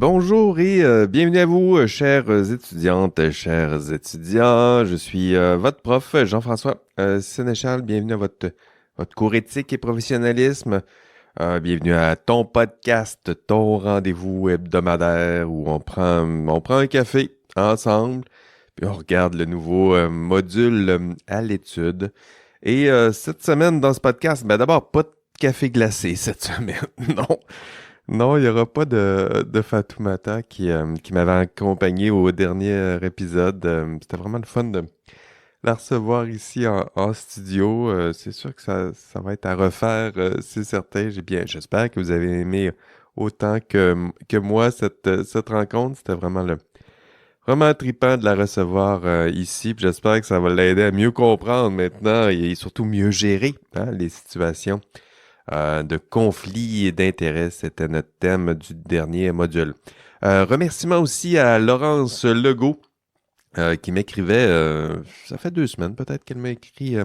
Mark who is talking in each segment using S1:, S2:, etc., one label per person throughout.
S1: Bonjour et bienvenue à vous, chères étudiantes, chers étudiants. Je suis votre prof, Jean-François Sénéchal. Bienvenue à votre cours éthique et professionnalisme. Bienvenue à ton podcast, ton rendez-vous hebdomadaire où on prend un café ensemble, puis on regarde le nouveau module à l'étude. Et cette semaine, dans ce podcast, d'abord, pas de café glacé cette semaine, non. Non, il n'y aura pas de Fatoumata qui m'avait accompagné au dernier épisode. C'était vraiment le fun de la recevoir ici en studio. C'est sûr que ça va être à refaire, c'est certain. J'espère que vous avez aimé autant que moi cette rencontre. C'était vraiment trippant de la recevoir ici. Puis j'espère que ça va l'aider à mieux comprendre maintenant et surtout mieux gérer les situations de conflits et d'intérêts. C'était notre thème du dernier module. Remerciements aussi à Laurence Legault qui m'écrivait, ça fait 2 semaines peut-être qu'elle m'a écrit,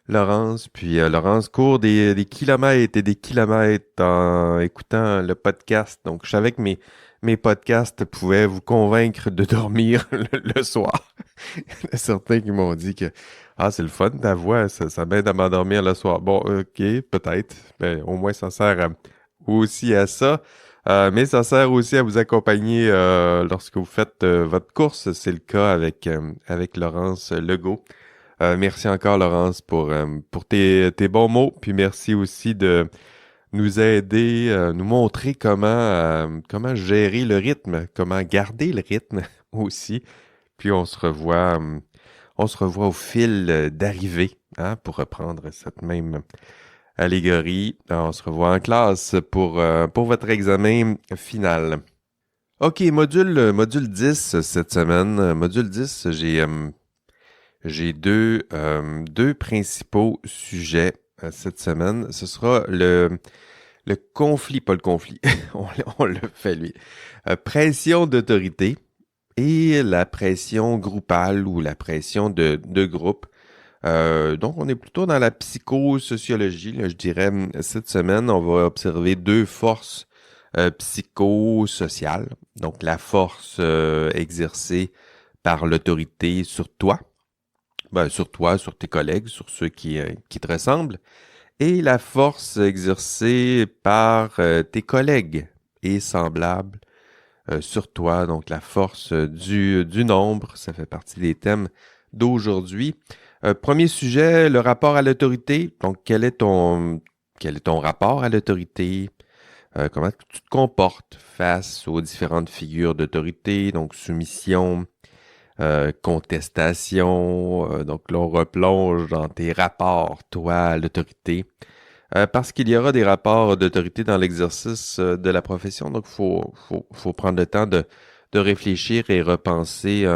S1: Laurence. Puis Laurence court des kilomètres et des kilomètres en écoutant le podcast. Donc je savais que mes podcasts pouvaient vous convaincre de dormir le soir. Il y en a certains qui m'ont dit que c'est le fun, ta voix, ça m'aide à m'endormir le soir. Bon, ok, peut-être. Mais au moins, ça sert aussi à ça. Mais ça sert aussi à vous accompagner lorsque vous faites votre course. C'est le cas avec Laurence Legault. Merci encore, Laurence, pour tes bons mots. Puis merci aussi de nous aider, nous montrer comment gérer le rythme, comment garder le rythme aussi. Puis on se revoit au fil d'arrivée, pour reprendre cette même allégorie. On se revoit en classe pour votre examen final. OK, module 10 cette semaine. Module 10, j'ai deux principaux sujets cette semaine. Ce sera le conflit, pas le conflit, on le fait lui. Pression d'autorité et la pression groupale ou la pression de groupe. Donc, on est plutôt dans la psychosociologie, là, je dirais. Cette semaine, on va observer deux forces psychosociales. Donc, la force exercée par l'autorité sur toi, sur tes collègues, sur ceux qui te ressemblent, et la force exercée par tes collègues et semblables sur toi, donc la force du nombre, ça fait partie des thèmes d'aujourd'hui. Premier sujet, le rapport à l'autorité. Donc, quel est ton rapport à l'autorité? Comment tu te comportes face aux différentes figures d'autorité, donc soumission, contestation. Donc là, on replonge dans tes rapports, toi, à l'autorité. Parce qu'il y aura des rapports d'autorité dans l'exercice de la profession, donc faut prendre le temps de réfléchir et repenser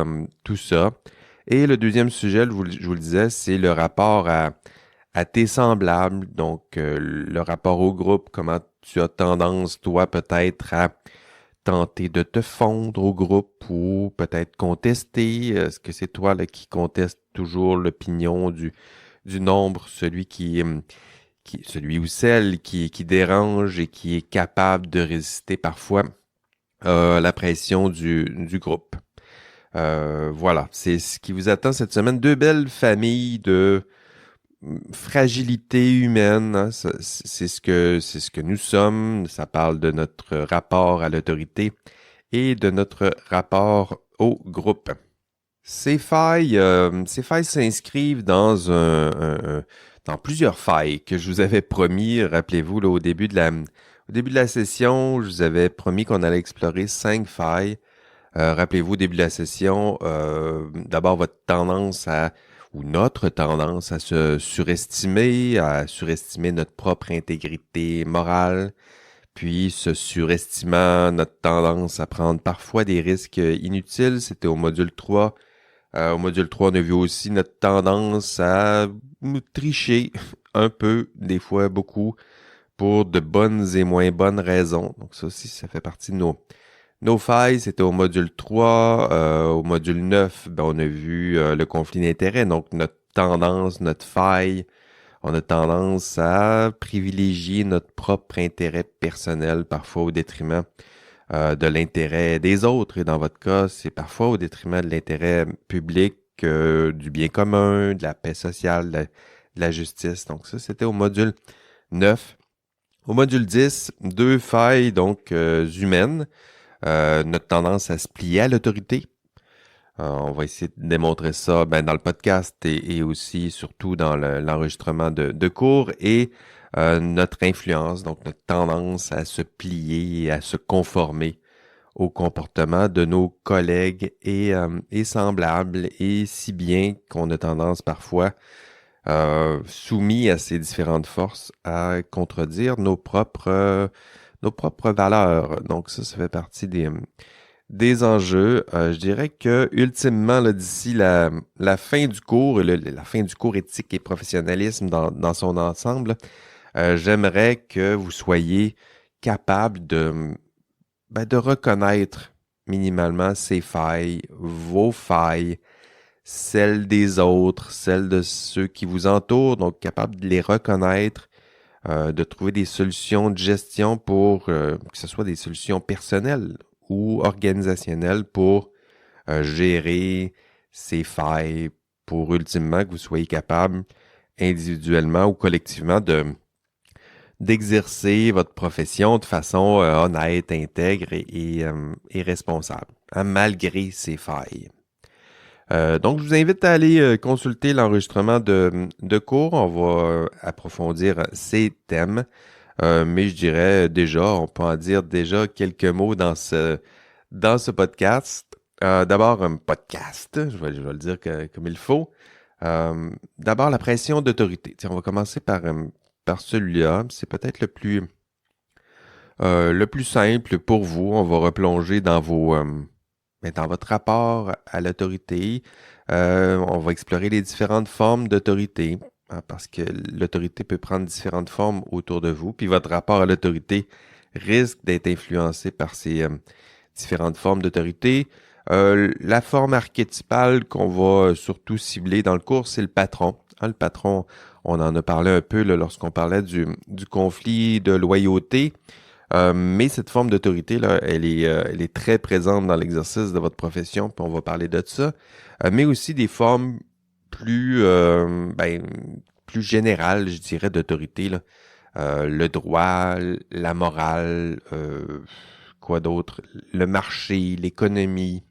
S1: tout ça. Et le deuxième sujet, je vous le disais, c'est le rapport à tes semblables, donc le rapport au groupe, comment tu as tendance, toi, peut-être à tenter de te fondre au groupe ou peut-être contester. Est-ce que c'est toi là, qui conteste toujours l'opinion du nombre, celui ou celle qui dérange et qui est capable de résister parfois à la pression du groupe. Voilà, c'est ce qui vous attend cette semaine. Deux belles familles de fragilité humaine, hein. C'est ce que nous sommes. Ça parle de notre rapport à l'autorité et de notre rapport au groupe. Ces failles s'inscrivent dans plusieurs failles que je vous avais promis. Rappelez-vous, là, au début de la session, je vous avais promis qu'on allait explorer 5 failles. Rappelez-vous, au début de la session, d'abord notre tendance à se surestimer, notre propre intégrité morale, puis se surestimant notre tendance à prendre parfois des risques inutiles. C'était au module 3. Au module 3, on a vu aussi notre tendance à tricher un peu, des fois beaucoup, pour de bonnes et moins bonnes raisons. Donc ça aussi, ça fait partie de nos failles. C'était au module 3. Au module 9, on a vu le conflit d'intérêts. Donc notre tendance, notre faille, on a tendance à privilégier notre propre intérêt personnel, parfois au détriment de l'intérêt des autres. Et dans votre cas, c'est parfois au détriment de l'intérêt public, du bien commun, de la paix sociale, de la justice. Donc ça, c'était au module 9. Au module 10, deux failles donc humaines. Notre tendance à se plier à l'autorité. On va essayer de démontrer ça dans le podcast et aussi surtout dans l'enregistrement de cours et notre influence, donc notre tendance à se plier et à se conformer au comportement de nos collègues et semblables, et si bien qu'on a tendance parfois, soumis à ces différentes forces, à contredire nos propres valeurs. Donc ça fait partie des enjeux. Je dirais que ultimement, là, d'ici la fin du cours, la fin du cours éthique et professionnalisme dans son ensemble, j'aimerais que vous soyez capable de reconnaître minimalement ces failles, vos failles, celles des autres, celles de ceux qui vous entourent, donc capable de les reconnaître, de trouver des solutions de gestion pour que ce soit des solutions personnelles ou organisationnelles pour gérer ces failles, pour ultimement que vous soyez capable individuellement ou collectivement d'exercer votre profession de façon honnête, intègre et responsable, malgré ces failles. Donc, je vous invite à aller consulter l'enregistrement de cours. On va approfondir ces thèmes. Mais je dirais déjà, on peut en dire déjà quelques mots dans ce podcast. D'abord, un podcast, je vais le dire comme il faut. D'abord, la pression d'autorité. Tiens, on va commencer par celui-là. C'est peut-être le plus simple pour vous. On va replonger dans dans votre rapport à l'autorité. On va explorer les différentes formes d'autorité, parce que l'autorité peut prendre différentes formes autour de vous, puis votre rapport à l'autorité risque d'être influencé par ces différentes formes d'autorité. La forme archétypale qu'on va surtout cibler dans le cours, c'est le patron. Le patron, on en a parlé un peu là, lorsqu'on parlait du conflit de loyauté. Mais cette forme d'autorité, là, elle est très présente dans l'exercice de votre profession, puis on va parler de ça. Mais aussi des formes plus générales, je dirais, d'autorité, là. Le droit, la morale, quoi d'autre? Le marché, l'économie.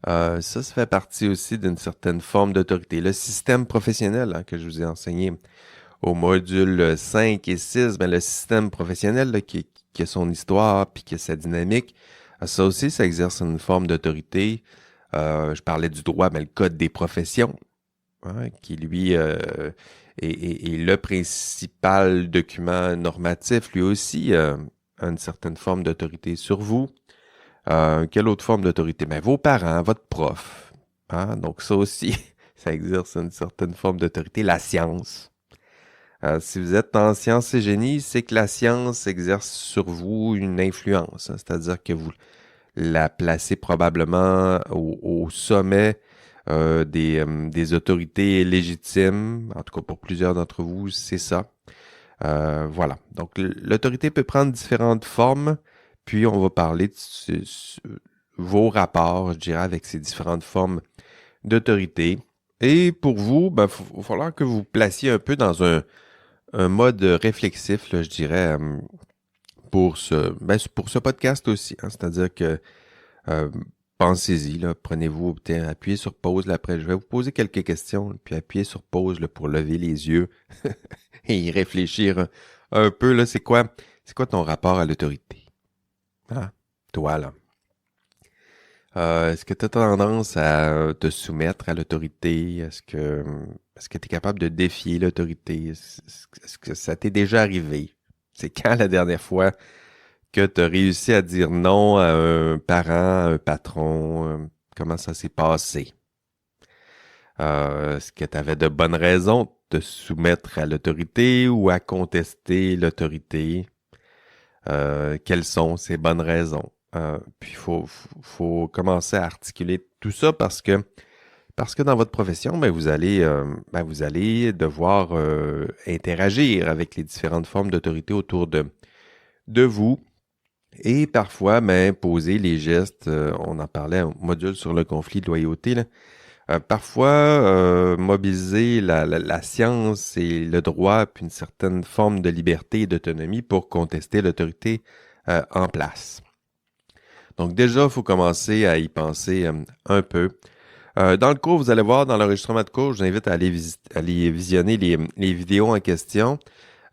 S1: Ça fait partie aussi d'une certaine forme d'autorité. Le système professionnel que je vous ai enseigné au module 5 et 6, le système professionnel là, qui a son histoire puis qui a sa dynamique, ça aussi, ça exerce une forme d'autorité. Je parlais du droit, le Code des professions, qui lui est le principal document normatif, lui aussi a une certaine forme d'autorité sur vous. Quelle autre forme d'autorité? Vos parents, votre prof. Donc ça aussi, ça exerce une certaine forme d'autorité. La science. Si vous êtes en sciences et génie, c'est que la science exerce sur vous une influence. C'est-à-dire que vous la placez probablement au sommet des autorités légitimes. En tout cas, pour plusieurs d'entre vous, c'est ça. Voilà. Donc, l'autorité peut prendre différentes formes. Puis, on va parler de vos rapports, je dirais, avec ces différentes formes d'autorité. Et pour vous, il va falloir que vous placiez un peu dans un mode réflexif, là, je dirais, pour ce podcast aussi. C'est-à-dire que pensez-y, là, prenez-vous, appuyez sur pause. Là, après, je vais vous poser quelques questions, puis appuyez sur pause là, pour lever les yeux et y réfléchir un peu. Là, c'est quoi ton rapport à l'autorité? Toi, là. Est-ce que tu as tendance à te soumettre à l'autorité? Est-ce que tu es capable de défier l'autorité? Est-ce que ça t'est déjà arrivé? C'est quand la dernière fois que tu as réussi à dire non à un parent, à un patron? Comment ça s'est passé? Est-ce que tu avais de bonnes raisons de te soumettre à l'autorité ou à contester l'autorité? Quelles sont ces bonnes raisons? Puis faut commencer à articuler tout ça parce que dans votre profession, vous allez devoir interagir avec les différentes formes d'autorité autour de vous. Et parfois, poser les gestes, on en parlait au module sur le conflit de loyauté, là. Parfois, mobiliser la science et le droit, puis une certaine forme de liberté et d'autonomie pour contester l'autorité en place. Donc déjà, il faut commencer à y penser un peu. Dans le cours, vous allez voir, dans l'enregistrement de cours, je vous invite à aller visionner les vidéos en question.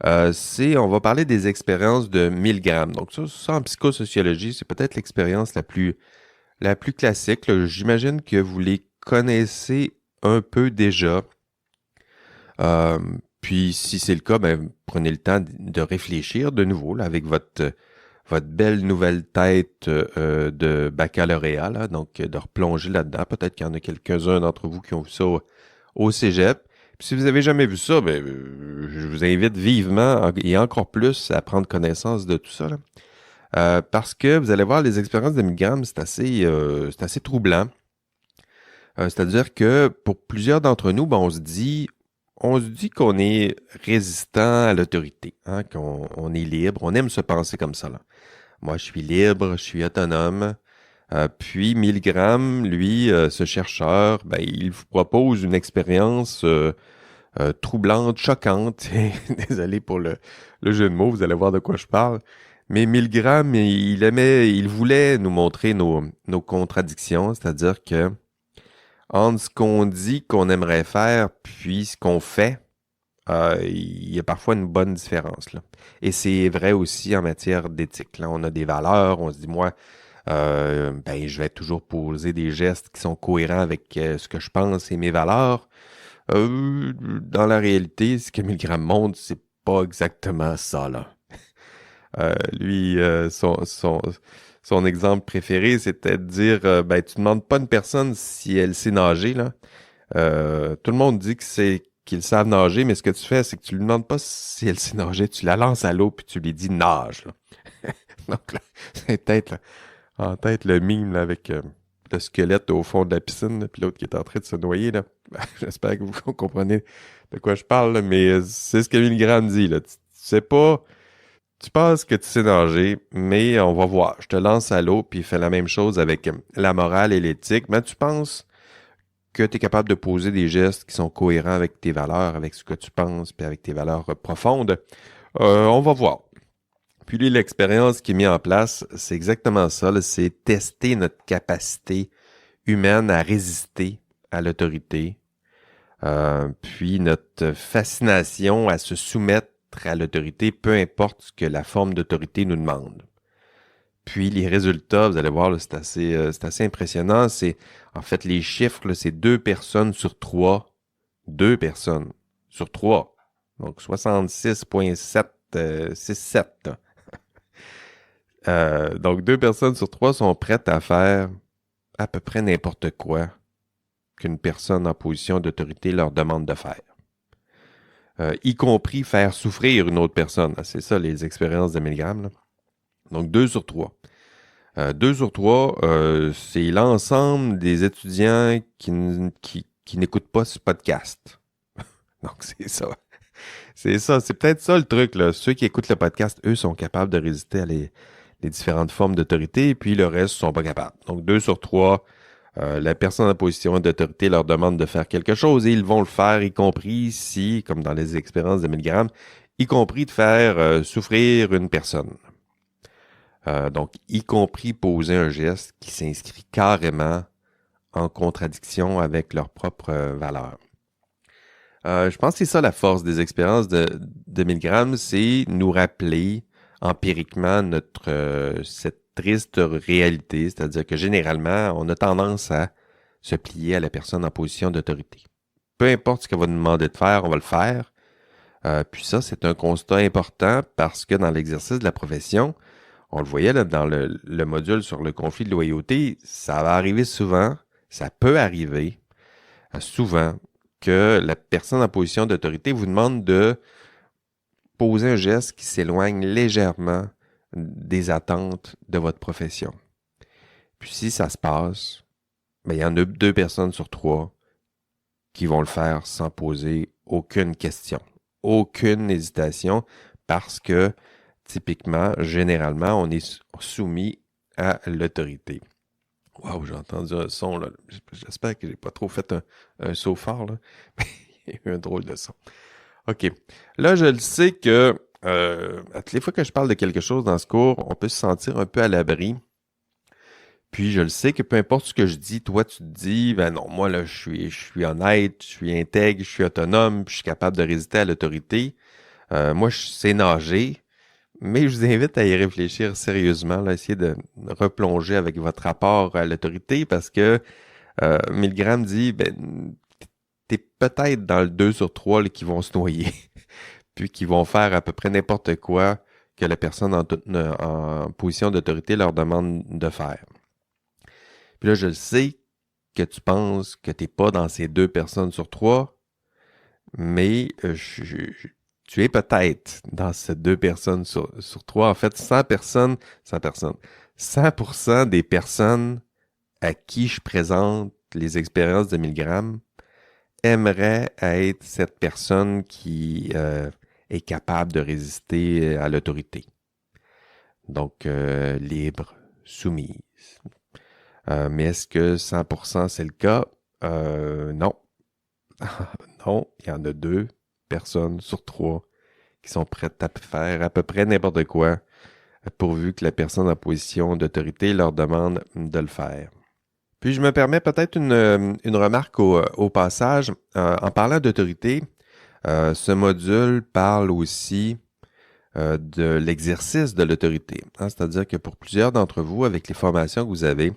S1: On va parler des expériences de Milgram. Donc ça en psychosociologie, c'est peut-être l'expérience la plus classique, là. J'imagine que vous les connaissez un peu déjà. Euh, Puis si c'est le cas, prenez le temps de réfléchir de nouveau là, avec votre belle nouvelle tête de baccalauréat, là, donc de replonger là-dedans. Peut-être qu'il y en a quelques-uns d'entre vous qui ont vu ça au cégep. Puis si vous avez jamais vu ça, je vous invite vivement et encore plus à prendre connaissance de tout ça, là. Parce que vous allez voir, les expériences de Milgram, c'est assez troublant. C'est-à-dire que pour plusieurs d'entre nous, on se dit qu'on est résistant à l'autorité, hein, qu'on est libre. On aime se penser comme ça, là. Moi, je suis libre, je suis autonome. Puis Milgram, lui, ce chercheur, il vous propose une expérience troublante, choquante. Désolé pour le jeu de mots, vous allez voir de quoi je parle. Mais Milgram, il voulait nous montrer nos contradictions, c'est-à-dire que entre ce qu'on dit qu'on aimerait faire, puis ce qu'on fait, il y a parfois une bonne différence, là. Et c'est vrai aussi en matière d'éthique, là. On a des valeurs, on se dit, moi, je vais toujours poser des gestes qui sont cohérents avec ce que je pense et mes valeurs. Dans la réalité, ce que Milgram montre, c'est pas exactement ça, là. Lui, son exemple préféré, c'était de dire, tu demandes pas à une personne si elle sait nager, là. Tout le monde dit qu'ils savent nager, mais ce que tu fais, c'est que tu lui demandes pas si elle sait nager, tu la lances à l'eau puis tu lui dis nage, là. Donc là, c'est peut-être là, en tête le mime là, avec le squelette au fond de la piscine, là, puis l'autre qui est en train de se noyer, là. J'espère que vous comprenez de quoi je parle, là, mais c'est ce que Milgram dit, là. Tu sais pas, tu penses que tu sais nager, mais on va voir. Je te lance à l'eau, puis fais la même chose avec la morale et l'éthique, mais tu penses que tu es capable de poser des gestes qui sont cohérents avec tes valeurs, avec ce que tu penses, puis avec tes valeurs profondes. On va voir. Puis lui, l'expérience qui est mise en place, c'est exactement ça, là, c'est tester notre capacité humaine à résister à l'autorité, puis notre fascination à se soumettre à l'autorité, peu importe ce que la forme d'autorité nous demande. Puis les résultats, vous allez voir, là, c'est assez impressionnant. C'est en fait les chiffres, là, c'est 2 personnes sur 3. 2 personnes sur 3. Donc 66,767. Donc 2 personnes sur 3 sont prêtes à faire à peu près n'importe quoi qu'une personne en position d'autorité leur demande de faire. Y compris faire souffrir une autre personne. C'est ça les expériences de Milgram, là. Donc 2 sur 3. 2 sur 3, c'est l'ensemble des étudiants qui n'écoutent pas ce podcast. Donc, c'est ça. C'est ça. C'est peut-être ça le truc, là. Ceux qui écoutent le podcast, eux, sont capables de résister à les différentes formes d'autorité, et puis le reste ne sont pas capables. Donc, 2 sur 3, la personne en position d'autorité leur demande de faire quelque chose et ils vont le faire, y compris si, comme dans les expériences de Milgram, y compris de faire souffrir une personne. Donc, y compris poser un geste qui s'inscrit carrément en contradiction avec leurs propres valeurs. Je pense que c'est ça la force des expériences de Milgram, c'est nous rappeler empiriquement cette triste réalité, c'est-à-dire que généralement, on a tendance à se plier à la personne en position d'autorité. Peu importe ce qu'elle va nous demander de faire, on va le faire. Puis ça, c'est un constat important parce que dans l'exercice de la profession, on le voyait là, dans le module sur le conflit de loyauté, ça va arriver souvent, ça peut arriver souvent que la personne en position d'autorité vous demande de poser un geste qui s'éloigne légèrement des attentes de votre profession. Puis si ça se passe, il y en a 2 personnes sur 3 qui vont le faire sans poser aucune question, aucune hésitation, parce que typiquement, généralement, on est soumis à l'autorité. Wow, j'ai entendu un son, là. J'espère que j'ai pas trop fait un saut fort, là. Il y a eu un drôle de son. OK. Là, je le sais que à toutes les fois que je parle de quelque chose dans ce cours, on peut se sentir un peu à l'abri. Puis je le sais que peu importe ce que je dis, toi tu te dis, ben non, moi là, je suis honnête, je suis intègre, je suis autonome, puis je suis capable de résister à l'autorité. Moi, je sais nager, mais je vous invite à y réfléchir sérieusement, là, essayer de replonger avec votre rapport à l'autorité, parce que Milgram dit, ben, t'es peut-être dans le 2 sur 3 là, qui vont se noyer, puis qui vont faire à peu près n'importe quoi que la personne en position d'autorité leur demande de faire. Puis là, je le sais que tu penses que tu n'es pas dans ces 2 personnes sur 3, mais tu es peut-être dans ces 2 personnes sur 3. En fait, 100% des personnes à qui je présente les expériences de Milgram aimeraient être cette personne qui est capable de résister à l'autorité. Donc, libre, soumise. Mais est-ce que 100% c'est le cas? Non. Non, il y en a 2 personnes sur 3 qui sont prêtes à faire à peu près n'importe quoi pourvu que la personne en position d'autorité leur demande de le faire. Puis je me permets peut-être une remarque au passage. En parlant d'autorité, ce module parle aussi de l'exercice de l'autorité. Hein? C'est-à-dire que pour plusieurs d'entre vous, avec les formations que vous avez,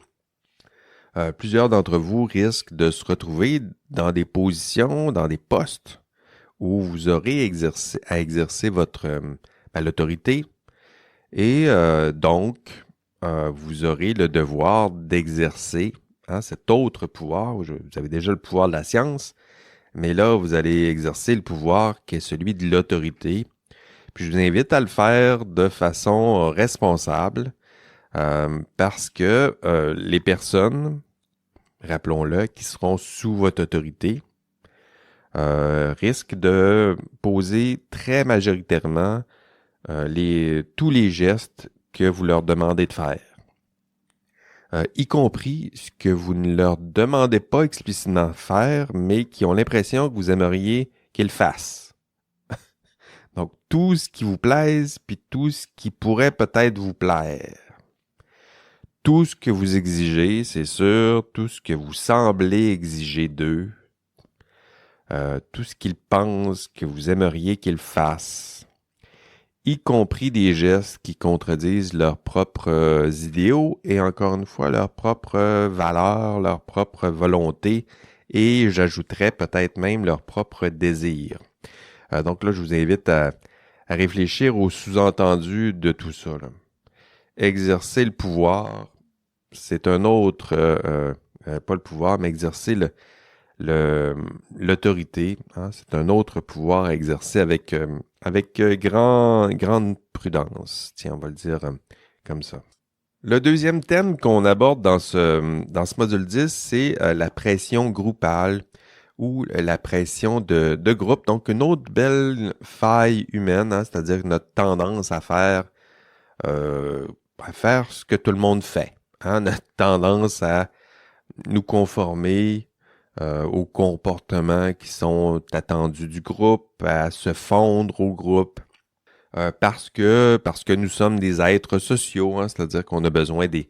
S1: plusieurs d'entre vous risquent de se retrouver dans des positions, dans des postes où vous aurez à exercer votre l'autorité et donc vous aurez le devoir d'exercer cet autre pouvoir. Vous avez déjà le pouvoir de la science, mais là, vous allez exercer le pouvoir qui est celui de l'autorité. Puis je vous invite à le faire de façon responsable parce que les personnes, rappelons-le, qui seront sous votre autorité, risquent de poser très majoritairement tous les gestes que vous leur demandez de faire. Y compris ce que vous ne leur demandez pas explicitement de faire, mais qui ont l'impression que vous aimeriez qu'ils fassent. Donc, tout ce qui vous plaise, puis tout ce qui pourrait peut-être vous plaire. Tout ce que vous exigez, c'est sûr, tout ce que vous semblez exiger d'eux, tout ce qu'ils pensent que vous aimeriez qu'ils fassent, y compris des gestes qui contredisent leurs propres idéaux et encore une fois leurs propres valeurs, leurs propres volontés et j'ajouterais peut-être même leurs propres désirs. Donc là, je vous invite à réfléchir au sous-entendu de tout ça, là. Exercer le pouvoir, c'est un autre, pas le pouvoir, mais exercer l'autorité, hein, c'est un autre pouvoir à exercer avec grande prudence. Tiens, on va le dire comme ça. Le deuxième thème qu'on aborde dans ce module 10, c'est la pression groupale ou la pression de groupe. Donc, une autre belle faille humaine, hein, c'est-à-dire notre tendance à faire ce que tout le monde fait. Hein, notre tendance à nous conformer aux comportements qui sont attendus du groupe, à se fondre au groupe, parce que nous sommes des êtres sociaux, hein, c'est-à-dire qu'on a besoin des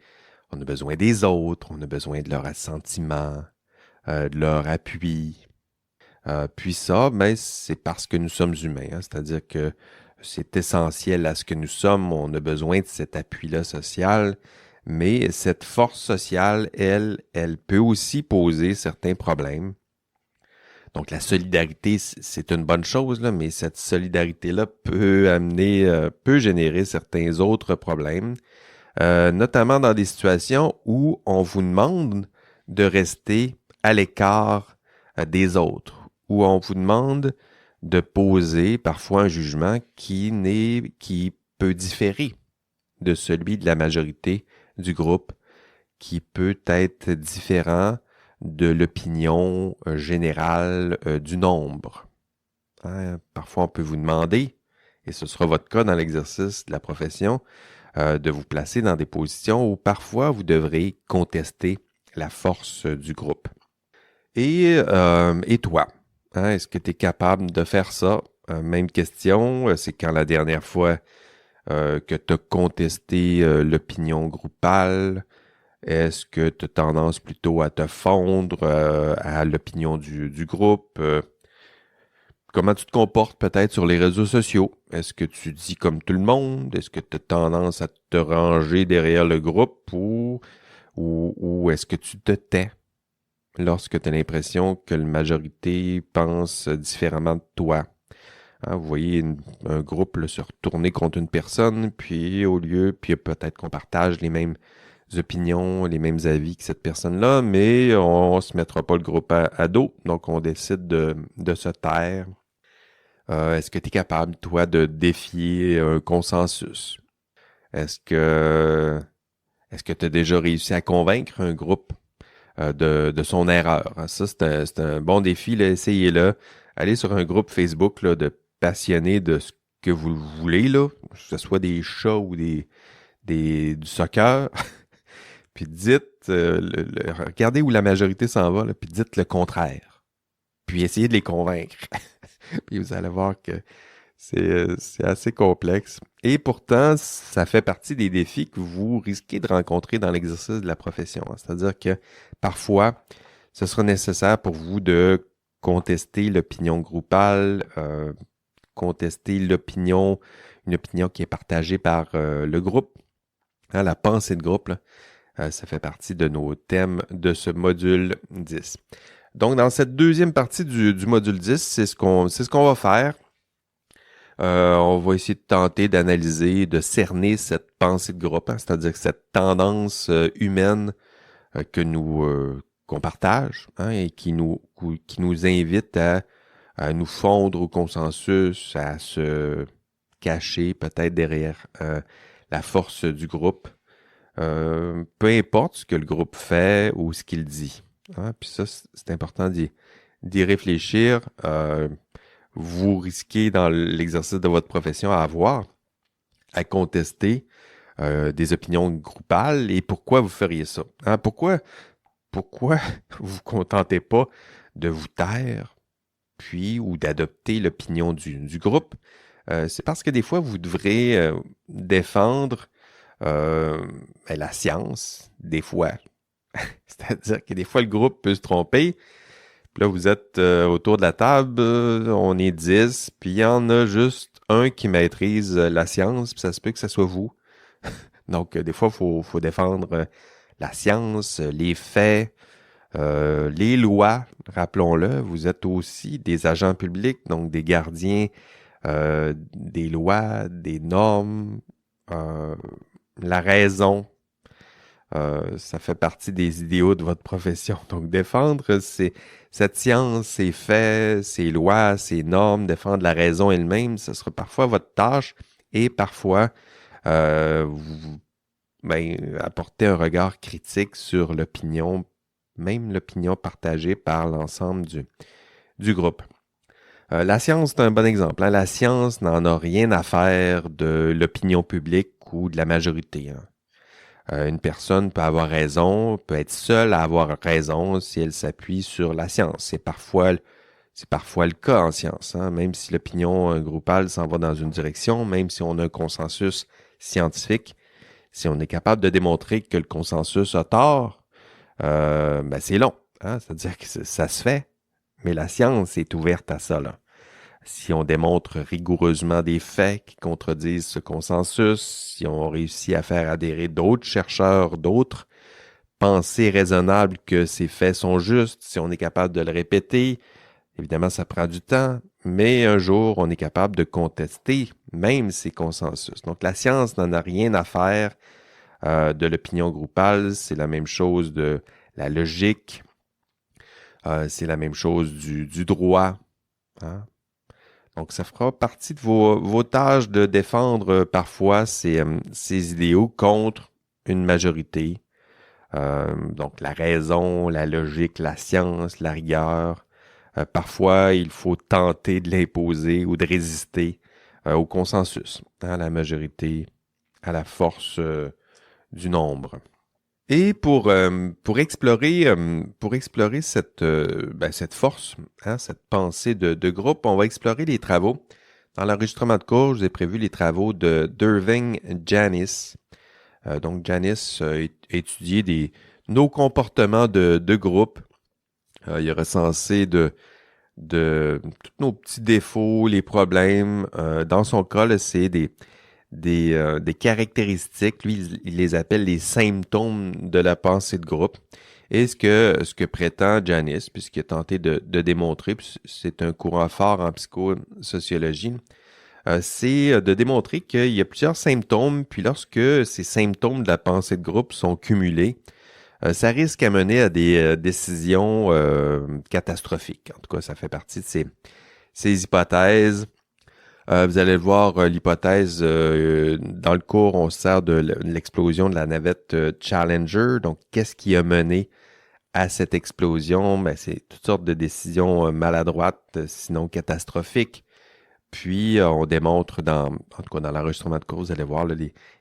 S1: autres, on a besoin de leur assentiment, de leur appui. Puis ça, ben, c'est parce que nous sommes humains, hein, c'est-à-dire que c'est essentiel à ce que nous sommes, on a besoin de cet appui-là social, mais cette force sociale, elle peut aussi poser certains problèmes. Donc la solidarité, c'est une bonne chose, là, mais cette solidarité-là peut générer certains autres problèmes, notamment dans des situations où on vous demande de rester à l'écart des autres, où on vous demande de poser parfois un jugement qui peut différer de celui de la majorité du groupe, qui peut être différent de l'opinion générale du nombre. Hein? Parfois, on peut vous demander, et ce sera votre cas dans l'exercice de la profession, de vous placer dans des positions où parfois vous devrez contester la force du groupe. Et toi, hein, est-ce que tu es capable de faire ça? Même question, c'est quand la dernière fois que tu as contesté l'opinion groupale? Est-ce que tu as tendance plutôt à te fondre à l'opinion du groupe? Comment tu te comportes peut-être sur les réseaux sociaux? Est-ce que tu dis comme tout le monde? Est-ce que tu as tendance à te ranger derrière le groupe ou est-ce que tu te tais lorsque tu as l'impression que la majorité pense différemment de toi? Hein, vous voyez un groupe là, se retourner contre une personne, puis peut-être qu'on partage les mêmes opinions, les mêmes avis que cette personne-là, mais on ne se mettra pas le groupe à dos, donc on décide de se taire. Est-ce que tu es capable, toi, de défier un consensus? Est-ce que tu as déjà réussi à convaincre un groupe de son erreur? Ça, c'est un bon défi, là, essayez-le. Allez sur un groupe Facebook là, de passionnés de ce que vous voulez, là, que ce soit des chats ou du soccer, puis dites, regardez où la majorité s'en va, là, puis dites le contraire. Puis essayez de les convaincre. Puis vous allez voir que c'est assez complexe. Et pourtant, ça fait partie des défis que vous risquez de rencontrer dans l'exercice de la profession. C'est-à-dire que parfois, ce sera nécessaire pour vous de contester l'opinion groupale, contester une opinion qui est partagée par le groupe. Hein, la pensée de groupe, là, ça fait partie de nos thèmes de ce module 10. Donc, dans cette deuxième partie du module 10, c'est ce qu'on va faire. On va essayer de tenter d'analyser, de cerner cette pensée de groupe, hein, c'est-à-dire cette tendance humaine qu'on partage, hein, et qui nous invite à nous fondre au consensus, à se cacher peut-être derrière la force du groupe. Peu importe ce que le groupe fait ou ce qu'il dit. Hein? Puis ça, c'est important d'y réfléchir. Vous risquez dans l'exercice de votre profession à contester des opinions groupales. Et pourquoi vous feriez ça? Hein? Pourquoi vous vous contentez pas de vous taire, ou d'adopter l'opinion du groupe? C'est parce que des fois, vous devrez défendre la science, des fois. C'est-à-dire que des fois, le groupe peut se tromper. Puis là, vous êtes autour de la table, on est 10, puis il y en a juste un qui maîtrise la science, puis ça se peut que ce soit vous. Donc, des fois, il faut défendre la science, les faits, les lois, rappelons-le. Vous êtes aussi des agents publics, donc des gardiens des lois, des normes, la raison. Ça fait partie des idéaux de votre profession. Donc, défendre cette science, ses faits, ses lois, ses normes, défendre la raison elle-même, ce sera parfois votre tâche et parfois apporter un regard critique sur l'opinion, même l'opinion partagée par l'ensemble du groupe. La science, c'est un bon exemple. Hein? La science n'en a rien à faire de l'opinion publique ou de la majorité. Hein? Une personne peut avoir raison, peut être seule à avoir raison si elle s'appuie sur la science. C'est parfois le cas en science, hein? Même si l'opinion groupale s'en va dans une direction, même si on a un consensus scientifique, si on est capable de démontrer que le consensus a tort, c'est long. Hein? C'est-à-dire que ça se fait, mais la science est ouverte à ça, là. Si on démontre rigoureusement des faits qui contredisent ce consensus, si on réussit à faire adhérer d'autres chercheurs, d'autres pensées raisonnables que ces faits sont justes, si on est capable de le répéter, évidemment, ça prend du temps, mais un jour, on est capable de contester même ces consensus. Donc, la science n'en a rien à faire de l'opinion groupale. C'est la même chose de la logique. C'est la même chose du droit. Hein? Donc, ça fera partie de vos tâches de défendre parfois ces idéaux contre une majorité. Donc, la raison, la logique, la science, la rigueur. Parfois, il faut tenter de l'imposer ou de résister au consensus, à la majorité, à la force du nombre. Et pour explorer cette force, cette pensée de groupe, on va explorer les travaux. Dans l'enregistrement de cours, je vous ai prévu les travaux d'Irving Janis. Donc, Janis a étudié nos comportements de groupe. Il a recensé tous nos petits défauts, les problèmes. Dans son cas, là, c'est des caractéristiques. Lui, il les appelle les symptômes de la pensée de groupe. Et ce que prétend Janis, puisqu'il a tenté de démontrer, puis c'est un courant fort en psychosociologie, c'est de démontrer qu'il y a plusieurs symptômes, puis lorsque ces symptômes de la pensée de groupe sont cumulés, ça risque à mener à des décisions catastrophiques. En tout cas, ça fait partie de ces hypothèses. Vous allez le voir, l'hypothèse, dans le cours, on se sert de l'explosion de la navette Challenger. Donc, qu'est-ce qui a mené à cette explosion? Ben, c'est toutes sortes de décisions maladroites, sinon catastrophiques. Puis, on démontre en tout cas dans l'enregistrement de cours, vous allez voir là,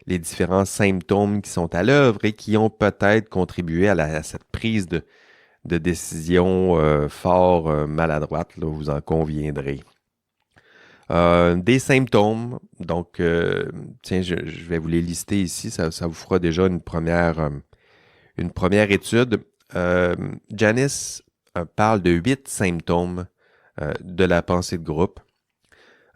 S1: les différents symptômes qui sont à l'œuvre et qui ont peut-être contribué à cette prise de décision fort maladroite, là, vous en conviendrez. Des symptômes, donc, tiens, je vais vous les lister ici, ça vous fera déjà une première étude. Janis parle de 8 symptômes de la pensée de groupe.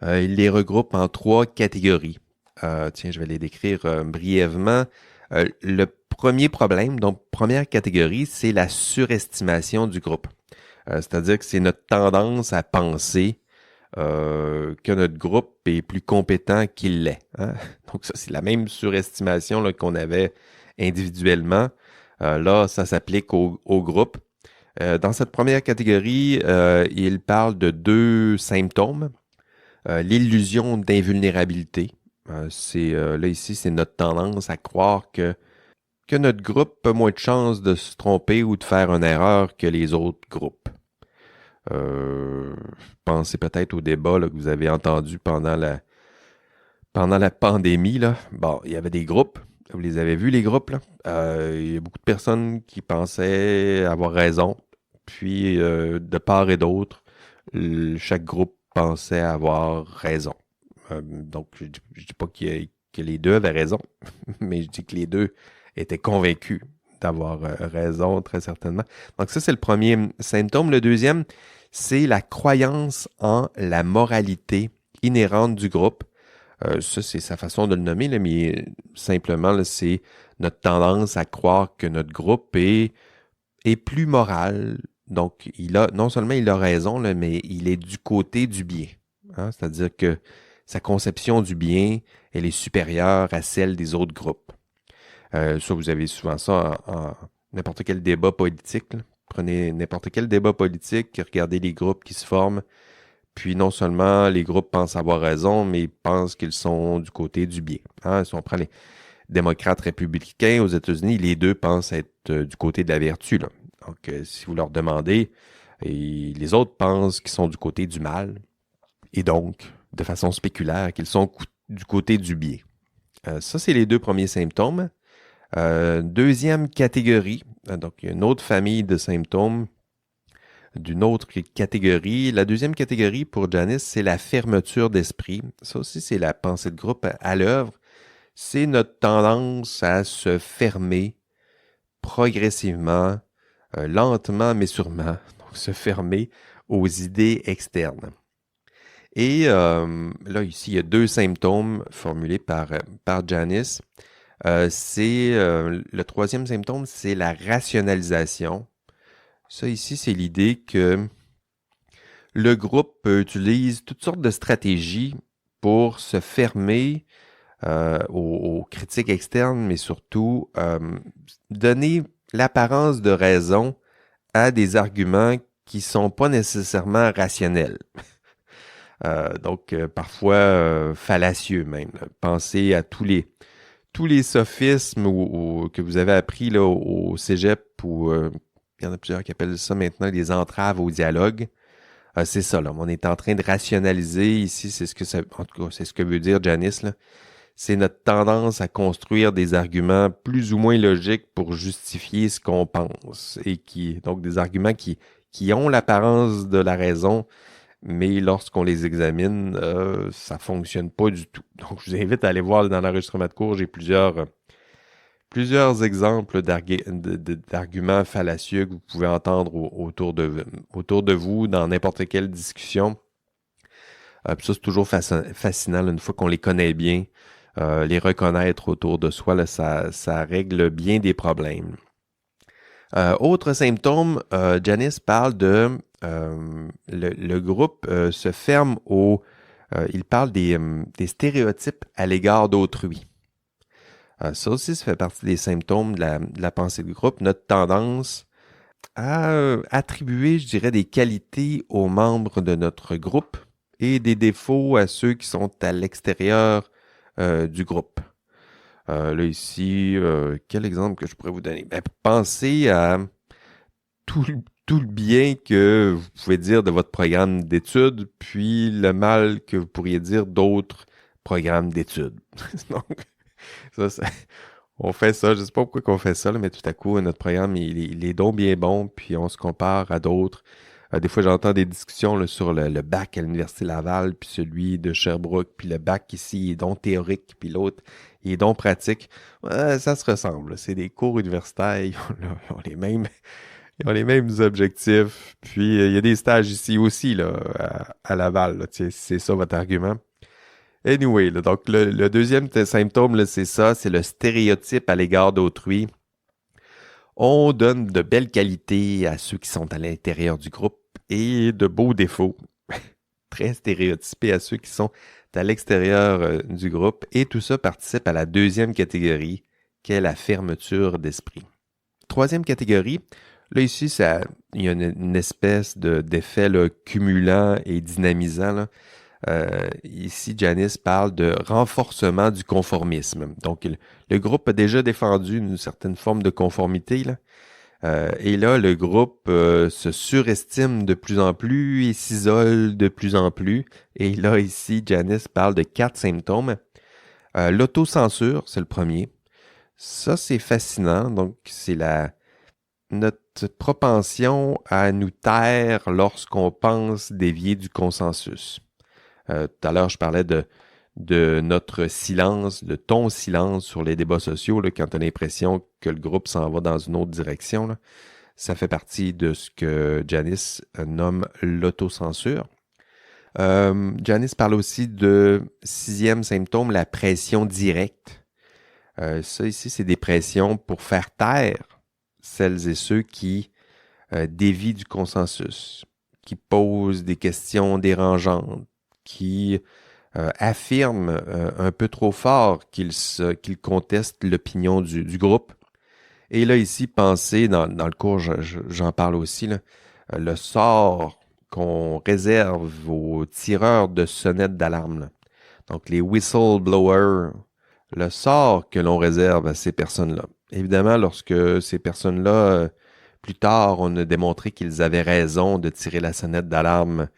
S1: Il les regroupe en 3 catégories. Tiens, je vais les décrire brièvement. Le premier problème, donc première catégorie, c'est la surestimation du groupe. C'est-à-dire que c'est notre tendance à penser que notre groupe est plus compétent qu'il l'est. Hein? Donc ça, c'est la même surestimation là, qu'on avait individuellement. Là, ça s'applique au groupe. Dans cette première catégorie, il parle de 2 symptômes. L'illusion d'invulnérabilité. Là, ici, c'est notre tendance à croire que notre groupe a moins de chances de se tromper ou de faire une erreur que les autres groupes. Pensez peut-être au débat là, que vous avez entendu pendant la pandémie. Là. Bon, il y avait des groupes. Vous les avez vus, les groupes, là? Il y a beaucoup de personnes qui pensaient avoir raison. Puis, de part et d'autre, chaque groupe pensait avoir raison. Donc, je dis pas que les deux avaient raison, mais je dis que les deux étaient convaincus d'avoir raison, très certainement. Donc, ça, c'est le premier symptôme. Le deuxième, c'est la croyance en la moralité inhérente du groupe. Ça, c'est sa façon de le nommer, là, mais simplement, là, c'est notre tendance à croire que notre groupe est plus moral. Donc, non seulement il a raison, là, mais il est du côté du bien. Hein? C'est-à-dire que sa conception du bien, elle est supérieure à celle des autres groupes. Ça, vous avez souvent ça en n'importe quel débat politique. Là. Prenez n'importe quel débat politique, regardez les groupes qui se forment, puis non seulement les groupes pensent avoir raison, mais ils pensent qu'ils sont du côté du bien. Hein? Si on prend les démocrates républicains aux États-Unis, les deux pensent être du côté de la vertu. Là. Donc, si vous leur demandez, et les autres pensent qu'ils sont du côté du mal, et donc, de façon spéculaire, qu'ils sont du côté du bien. Ça, c'est les 2 premiers symptômes. Deuxième catégorie, donc il y a une autre famille de symptômes d'une autre catégorie. La deuxième catégorie pour Janis, c'est la fermeture d'esprit. Ça aussi, c'est la pensée de groupe à l'œuvre. C'est notre tendance à se fermer progressivement, lentement mais sûrement, donc se fermer aux idées externes. Et là, ici, il y a 2 symptômes formulés par Janis. Le troisième symptôme, c'est la rationalisation. Ça, ici, c'est l'idée que le groupe utilise toutes sortes de stratégies pour se fermer aux critiques externes, mais surtout donner l'apparence de raison à des arguments qui sont pas nécessairement rationnels. Donc, parfois fallacieux même. Là. Pensez à tous les sophismes que vous avez appris là, au cégep, ou il y en a plusieurs qui appellent ça maintenant les entraves au dialogue. C'est ça, là. On est en train de rationaliser ici, en tout cas, c'est ce que veut dire Janice, là. C'est notre tendance à construire des arguments plus ou moins logiques pour justifier ce qu'on pense donc des arguments qui ont l'apparence de la raison, mais lorsqu'on les examine, ça fonctionne pas du tout. Donc, je vous invite à aller voir dans l'enregistrement de cours, j'ai plusieurs exemples d'arguments fallacieux que vous pouvez entendre autour de vous dans n'importe quelle discussion. Puis ça, c'est toujours fascinant, là, une fois qu'on les connaît bien. Les reconnaître autour de soi, là, ça règle bien des problèmes. Autre symptôme, Janice parle de le groupe se ferme il parle des stéréotypes à l'égard d'autrui. Ça aussi, ça fait partie des symptômes de la pensée de groupe, notre tendance à attribuer, je dirais, des qualités aux membres de notre groupe et des défauts à ceux qui sont à l'extérieur du groupe. Là, ici, quel exemple que je pourrais vous donner? Ben, pensez à tout le bien que vous pouvez dire de votre programme d'études, puis le mal que vous pourriez dire d'autres programmes d'études. Donc, on fait ça, je ne sais pas pourquoi on fait ça, là, mais tout à coup, notre programme, il est donc bien bon, puis on se compare à d'autres. Des fois, j'entends des discussions là, sur le bac à l'Université Laval, puis celui de Sherbrooke, puis le bac ici, il est donc théorique, puis l'autre, il est donc pratique. Ça se ressemble, là. C'est des cours universitaires, ils ont les mêmes objectifs. Puis, il y a des stages ici aussi, là, à Laval, là, c'est ça votre argument. Anyway, là, donc le deuxième symptôme, là, c'est ça, c'est le stéréotype à l'égard d'autrui. On donne de belles qualités à ceux qui sont à l'intérieur du groupe et de beaux défauts, très stéréotypés à ceux qui sont à l'extérieur du groupe. Et tout ça participe à la deuxième catégorie, qui est la fermeture d'esprit. Troisième catégorie, là ici, il y a une espèce d'effet là, cumulant et dynamisant, là. Ici, Janice parle de renforcement du conformisme. Donc, le groupe a déjà défendu une certaine forme de conformité, là. Et là, le groupe se surestime de plus en plus et s'isole de plus en plus. Et là, ici, Janice parle de 4 symptômes. L'autocensure, c'est le premier. Ça, c'est fascinant. Donc, c'est notre propension à nous taire lorsqu'on pense dévier du consensus. Tout à l'heure, je parlais de notre silence, de ton silence sur les débats sociaux, là, quand tu as l'impression que le groupe s'en va dans une autre direction. Là. Ça fait partie de ce que Janice nomme l'autocensure. Janice parle aussi de sixième symptôme, la pression directe. Ça ici, c'est des pressions pour faire taire celles et ceux qui dévient du consensus, qui posent des questions dérangeantes, qui affirment un peu trop fort qu'ils contestent l'opinion du groupe. Et là, ici, pensez, dans le cours, j'en parle aussi, là, le sort qu'on réserve aux tireurs de sonnettes d'alarme. Là. Donc, les whistleblowers, le sort que l'on réserve à ces personnes-là. Évidemment, lorsque ces personnes-là, plus tard, on a démontré qu'ils avaient raison de tirer la sonnette d'alarme,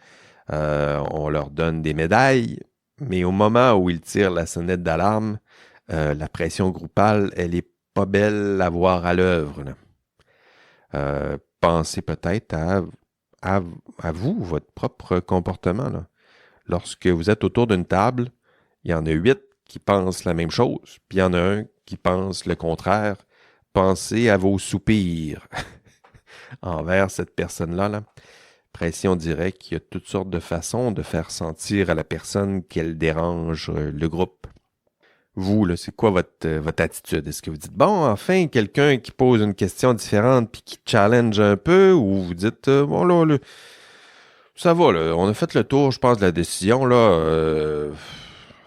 S1: on leur donne des médailles, mais au moment où ils tirent la sonnette d'alarme, la pression groupale, elle est pas belle à voir à l'œuvre. Pensez peut-être à vous, votre propre comportement. Là. Lorsque vous êtes autour d'une table, il y en a 8 qui pensent la même chose, puis il y en a un qui pense le contraire. Pensez à vos soupirs envers cette personne-là. Là. Pression directe, il y a toutes sortes de façons de faire sentir à la personne qu'elle dérange le groupe. Vous, là, c'est quoi votre attitude? Est-ce que vous dites, bon, enfin, quelqu'un qui pose une question différente puis qui challenge un peu, ou vous dites, bon, là, ça va, là, on a fait le tour, je pense, de la décision, là,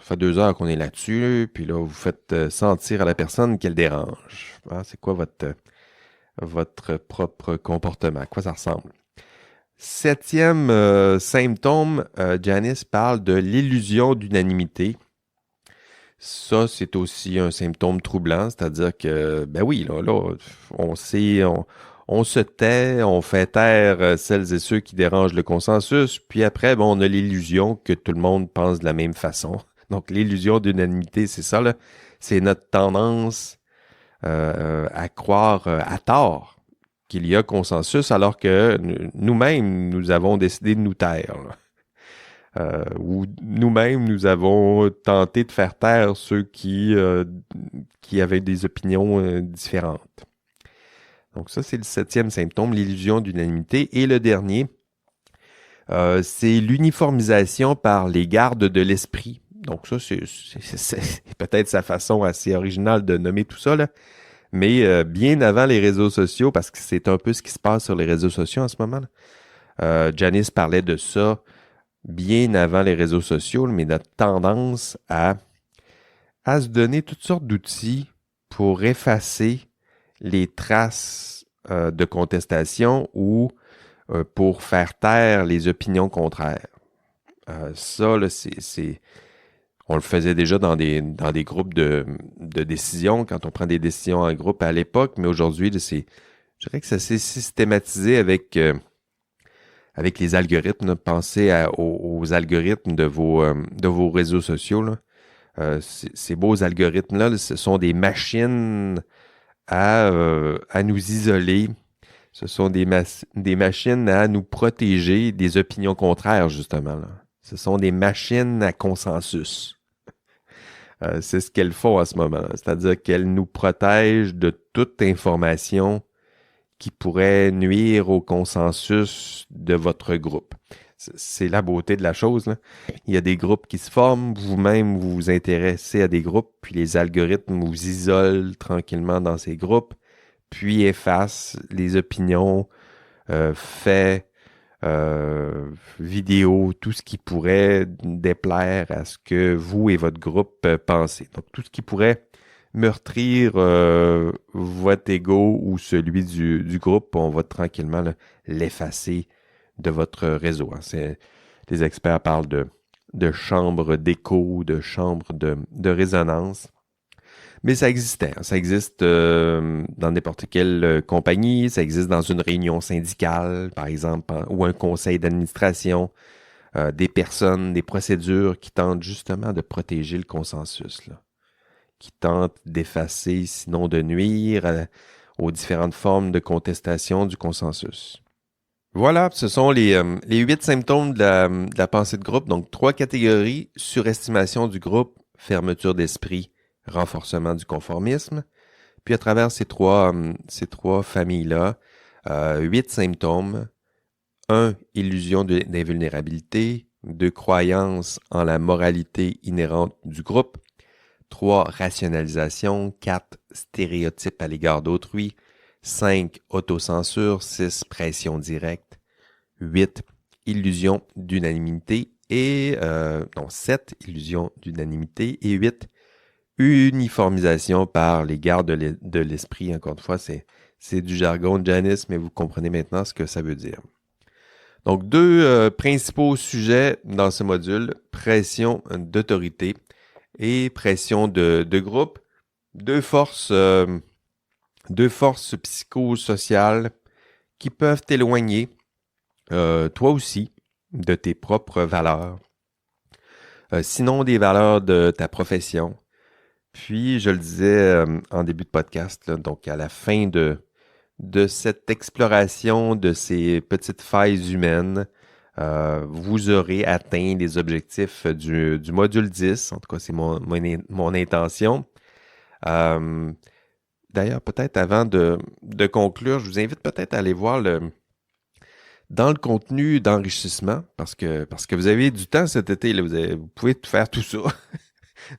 S1: ça fait 2 heures qu'on est là-dessus, puis là, vous faites sentir à la personne qu'elle dérange. Hein, c'est quoi votre propre comportement? À quoi ça ressemble? Septième symptôme, Janice parle de l'illusion d'unanimité. Ça, c'est aussi un symptôme troublant, c'est-à-dire que, ben oui, là, on sait, on se tait, on fait taire celles et ceux qui dérangent le consensus, puis après, bon, on a l'illusion que tout le monde pense de la même façon. Donc, l'illusion d'unanimité, c'est ça, là. C'est notre tendance à croire à tort qu'il y a consensus, alors que nous-mêmes, nous avons décidé de nous taire, ou nous-mêmes, nous avons tenté de faire taire ceux qui avaient des opinions différentes. Donc ça, c'est le 7e symptôme, l'illusion d'unanimité. Et le dernier, c'est l'uniformisation par les gardes de l'esprit. Donc ça, c'est peut-être sa façon assez originale de nommer tout ça, là. Mais bien avant les réseaux sociaux, parce que c'est un peu ce qui se passe sur les réseaux sociaux en ce moment, Janice parlait de ça bien avant les réseaux sociaux, mais notre tendance à se donner toutes sortes d'outils pour effacer les traces de contestation ou pour faire taire les opinions contraires. Ça, là, on le faisait déjà dans des groupes de décision, quand on prend des décisions en groupe à l'époque, mais aujourd'hui, je dirais que ça s'est systématisé avec les algorithmes. Pensez aux algorithmes de vos réseaux sociaux, là. Ces beaux algorithmes-là, ce sont des machines à nous isoler. Ce sont des machines à nous protéger des opinions contraires, justement, là. Ce sont des machines à consensus. C'est ce qu'elles font à ce moment, c'est-à-dire qu'elles nous protègent de toute information qui pourrait nuire au consensus de votre groupe. C'est la beauté de la chose, là. Il y a des groupes qui se forment, vous-même vous vous intéressez à des groupes, puis les algorithmes vous isolent tranquillement dans ces groupes, puis effacent les opinions, faits, vidéos, tout ce qui pourrait déplaire à ce que vous et votre groupe pensez. Donc, tout ce qui pourrait meurtrir votre ego ou celui du groupe, on va tranquillement l'effacer de votre réseau. Les experts parlent de chambres d'écho, de chambres de résonance. Mais ça existait. Ça existe dans n'importe quelle compagnie. Ça existe dans une réunion syndicale, par exemple, ou un conseil d'administration. Des personnes, des procédures qui tentent justement de protéger le consensus, là, qui tentent d'effacer, sinon de nuire aux différentes formes de contestation du consensus. Voilà, ce sont les 8 symptômes de la pensée de groupe. Donc, 3 catégories: surestimation du groupe, fermeture d'esprit, renforcement du conformisme. Puis à travers ces trois familles-là, 8 symptômes. 1. Illusion d'invulnérabilité. 2. Croyance en la moralité inhérente du groupe. 3. Rationalisation. 4. Stéréotype à l'égard d'autrui. 5. Autocensure. 6. Pression directe. 8. Illusion d'unanimité. Et 7. Illusion d'unanimité. Et 8. Uniformisation par les gardes de l'esprit. Encore une fois, c'est du jargon de Janice, mais vous comprenez maintenant ce que ça veut dire. Donc, 2 principaux sujets dans ce module: pression d'autorité et pression de groupe. 2 forces psychosociales qui peuvent t'éloigner, toi aussi, de tes propres valeurs, sinon des valeurs de ta profession. Puis, je le disais en début de podcast, là, donc à la fin de cette exploration de ces petites failles humaines, vous aurez atteint les objectifs du module 10. En tout cas, c'est mon intention. D'ailleurs, peut-être avant de conclure, je vous invite peut-être à aller voir dans le contenu d'enrichissement, parce que vous avez du temps cet été, là, vous pouvez faire tout ça.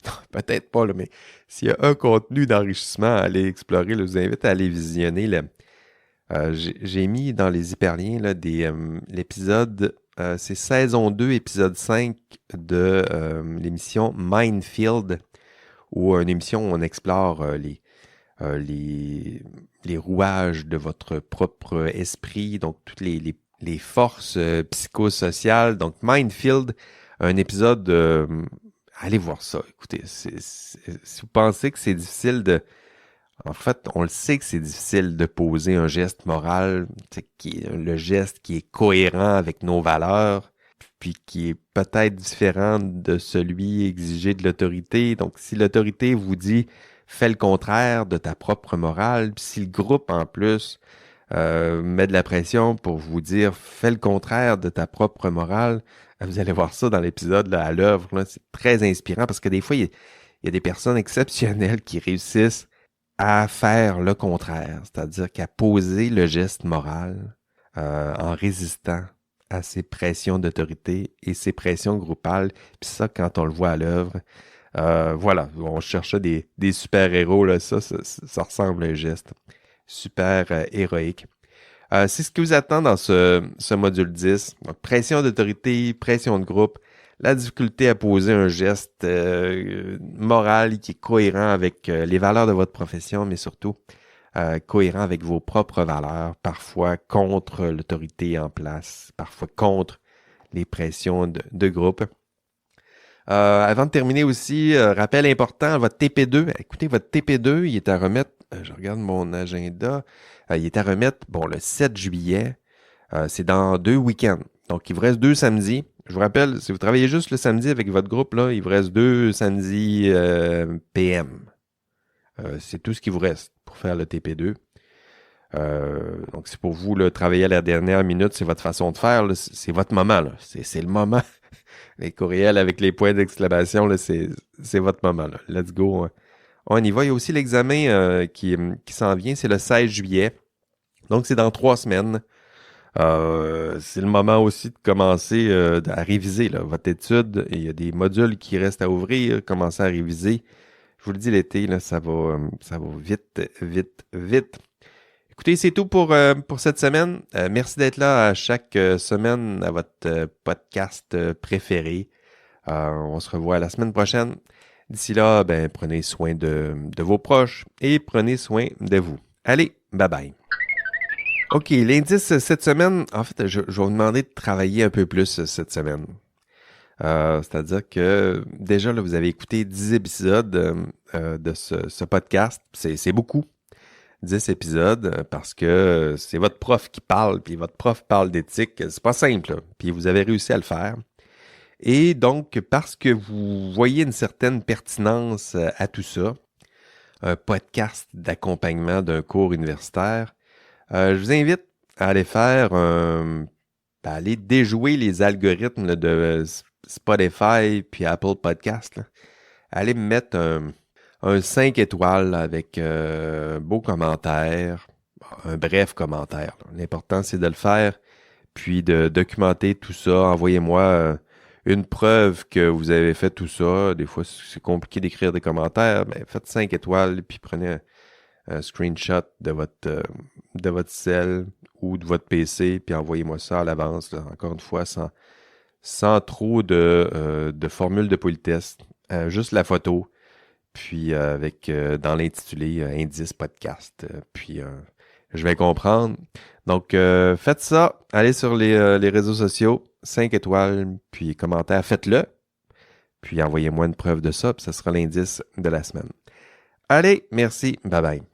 S1: Non, peut-être pas, là, mais s'il y a un contenu d'enrichissement à aller explorer, là, je vous invite à aller visionner. J'ai mis dans les hyperliens là, l'épisode, c'est saison 2, épisode 5 de l'émission Mindfield, où une émission où on explore les rouages de votre propre esprit, donc toutes les forces psychosociales. Donc Mindfield, un épisode, allez voir ça. Écoutez, si vous pensez que c'est difficile En fait, on le sait que c'est difficile de poser un geste moral, le geste qui est cohérent avec nos valeurs, puis qui est peut-être différent de celui exigé de l'autorité. Donc, si l'autorité vous dit « fais le contraire de ta propre morale », puis si le groupe, en plus, met de la pression pour vous dire « fais le contraire de ta propre morale », vous allez voir ça dans l'épisode là, à l'œuvre. Là, c'est très inspirant parce que des fois, il y a des personnes exceptionnelles qui réussissent à faire le contraire, c'est-à-dire qu'à poser le geste moral en résistant à ces pressions d'autorité et ces pressions groupales. Puis ça, quand on le voit à l'œuvre, voilà, on cherchait des super-héros, là, ça ressemble à un geste super héroïque. C'est ce qui vous attend dans ce module 10. Donc, pression d'autorité, pression de groupe, la difficulté à poser un geste moral qui est cohérent avec les valeurs de votre profession, mais surtout cohérent avec vos propres valeurs, parfois contre l'autorité en place, parfois contre les pressions de groupe. Avant de terminer aussi, rappel important, votre TP2. Écoutez, votre TP2, il est à remettre, je regarde mon agenda, il est à remettre, le 7 juillet, c'est dans 2 week-ends. Donc, il vous reste 2 samedis. Je vous rappelle, si vous travaillez juste le samedi avec votre groupe, là, il vous reste 2 samedis PM. C'est tout ce qui vous reste pour faire le TP2. Donc, c'est pour vous, là, travailler à la dernière minute, c'est votre façon de faire. Là, c'est votre moment. Là. C'est le moment. Les courriels avec les points d'exclamation, là, c'est votre moment. Là. Let's go. On y va. Il y a aussi l'examen qui s'en vient. C'est le 16 juillet. Donc, c'est dans 3 semaines. C'est le moment aussi de commencer à réviser là, votre étude. Il y a des modules qui restent à ouvrir. Commencez à réviser. Je vous le dis, l'été, là, ça va vite, vite, vite. Écoutez, c'est tout pour cette semaine. Merci d'être là à chaque semaine à votre podcast préféré. On se revoit la semaine prochaine. D'ici là, prenez soin de vos proches et prenez soin de vous. Allez, bye bye. OK, l'indice cette semaine, en fait, je vais vous demander de travailler un peu plus cette semaine. C'est-à-dire que déjà, là, vous avez écouté 10 épisodes de ce podcast. C'est beaucoup. 10 épisodes parce que c'est votre prof qui parle, puis votre prof parle d'éthique. C'est pas simple, là, puis vous avez réussi à le faire. Et donc, parce que vous voyez une certaine pertinence à tout ça, un podcast d'accompagnement d'un cours universitaire, je vous invite à aller faire aller déjouer les algorithmes là, de Spotify puis Apple Podcast. Là. Allez me mettre un 5 étoiles avec beau commentaire, un bref commentaire. Là. L'important, c'est de le faire, puis de documenter tout ça. Envoyez-moi une preuve que vous avez fait tout ça. Des fois, c'est compliqué d'écrire des commentaires. Mais faites 5 étoiles, puis prenez un screenshot de votre cell ou de votre PC, puis envoyez-moi ça à l'avance. Là. Encore une fois, sans trop de formules de politesse. Juste la photo. Puis avec dans l'intitulé Indice Podcast. Puis je vais comprendre. Donc faites ça. Allez sur les réseaux sociaux, 5 étoiles, puis commentaires, faites-le. Puis envoyez-moi une preuve de ça, puis ça sera l'indice de la semaine. Allez, merci, bye bye.